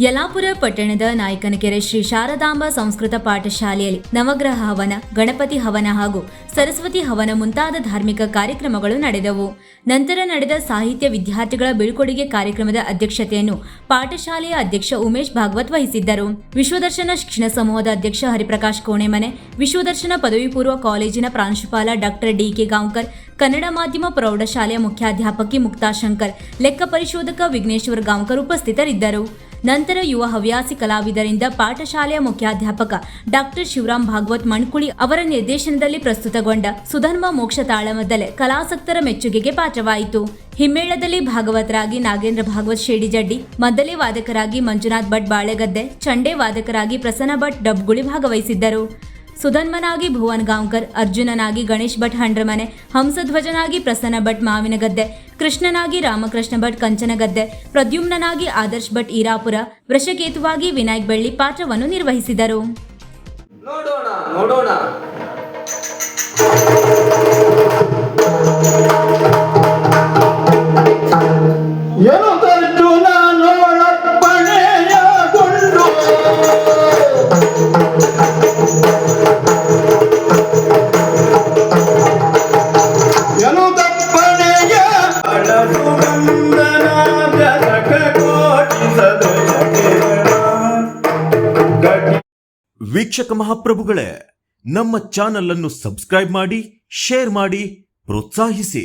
ಯಲ್ಲಾಪುರ ಪಟ್ಟಣದ ನಾಯಕನಕೆರೆ ಶ್ರೀ ಶಾರದಾಂಬಾ ಸಂಸ್ಕೃತ ಪಾಠಶಾಲೆಯಲ್ಲಿ ನವಗ್ರಹ ಹವನ, ಗಣಪತಿ ಹವನ ಹಾಗೂ ಸರಸ್ವತಿ ಹವನ ಮುಂತಾದ ಧಾರ್ಮಿಕ ಕಾರ್ಯಕ್ರಮಗಳು ನಡೆದವು. ನಂತರ ನಡೆದ ಸಾಹಿತ್ಯ ವಿದ್ಯಾರ್ಥಿಗಳ ಬೀಳ್ಕೊಡುಗೆ ಕಾರ್ಯಕ್ರಮದ ಅಧ್ಯಕ್ಷತೆಯನ್ನು ಪಾಠಶಾಲೆಯ ಅಧ್ಯಕ್ಷ ಉಮೇಶ್ ಭಾಗವತ್ ವಹಿಸಿದ್ದರು. ವಿಶ್ವದರ್ಶನ ಶಿಕ್ಷಣ ಸಮೂಹದ ಅಧ್ಯಕ್ಷ ಹರಿಪ್ರಕಾಶ್ ಕೋಣೆಮನೆ, ವಿಶ್ವದರ್ಶನ ಪದವಿ ಪೂರ್ವ ಕಾಲೇಜಿನ ಪ್ರಾಂಶುಪಾಲ ಡಾಕ್ಟರ್ ಡಿ.ಕೆ. ಗಾಂವ್ಕರ್, ಕನ್ನಡ ಮಾಧ್ಯಮ ಪ್ರೌಢಶಾಲೆಯ ಮುಖ್ಯಾಧ್ಯಾಪಕಿ ಮುಕ್ತಾ ಶಂಕರ್, ಲೆಕ್ಕ ಪರಿಶೋಧಕ ವಿಘ್ನೇಶ್ವರ್ ಗಾಂವ್ಕರ್ ಉಪಸ್ಥಿತರಿದ್ದರು. ನಂತರ ಯುವ ಹವ್ಯಾಸಿ ಕಲಾವಿದರಿಂದ ಪಾಠಶಾಲೆಯ ಮುಖ್ಯಾಧ್ಯಾಪಕ ಡಾಕ್ಟರ್ ಶಿವರಾಮ್ ಭಾಗವತ್ ಮಣ್ಕುಳಿ ಅವರ ನಿರ್ದೇಶನದಲ್ಲಿ ಪ್ರಸ್ತುತಗೊಂಡ ಸುಧರ್ಮ ಮೋಕ್ಷ ತಾಳಮದ್ದಲೆ ಕಲಾಸಕ್ತರ ಮೆಚ್ಚುಗೆಗೆ ಪಾತ್ರವಾಯಿತು. ಹಿಮ್ಮೇಳದಲ್ಲಿ ಭಾಗವತರಾಗಿ ನಾಗೇಂದ್ರ ಭಾಗವತ್ ಶೇಡಿಜಡ್ಡಿ, ಮದ್ದಲೆ ವಾದಕರಾಗಿ ಮಂಜುನಾಥ್ ಭಟ್ ಬಾಳೆಗದ್ದೆ, ಚಂಡೆ ವಾದಕರಾಗಿ ಪ್ರಸನ್ನ ಭಟ್ ಡಬ್ಗುಳಿ ಭಾಗವಹಿಸಿದ್ದರು. ಸುಧನ್ಮನಾಗಿ ಭುವನ್ ಗಾಂವ್ಕರ್, ಅರ್ಜುನನಾಗಿ ಗಣೇಶ್ ಭಟ್ ಹಂಡ್ರಮನೆ, ಹಂಸಧ್ವಜನಾಗಿ ಪ್ರಸನ್ನ ಭಟ್ ಮಾವಿನಗದ್ದೆ, ಕೃಷ್ಣನಾಗಿ ರಾಮಕೃಷ್ಣ ಭಟ್ ಕಂಚನಗದ್ದೆ, ಪ್ರದ್ಯುಮ್ನನಾಗಿ ಆದರ್ಶ್ ಭಟ್ ಈರಾಪುರ, ವೃಷಕೇತುವಾಗಿ ವಿನಾಯಕ್ ಬೆಳ್ಳಿ ಪಾತ್ರವನ್ನು ನಿರ್ವಹಿಸಿದರು. ವೀಕ್ಷಕ ಮಹಾಪ್ರಭುಗಳೇ, ನಮ್ಮ ಚಾನಲ್ ಅನ್ನು ಸಬ್ಸ್ಕ್ರೈಬ್ ಮಾಡಿ, ಶೇರ್ ಮಾಡಿ, ಪ್ರೋತ್ಸಾಹಿಸಿ.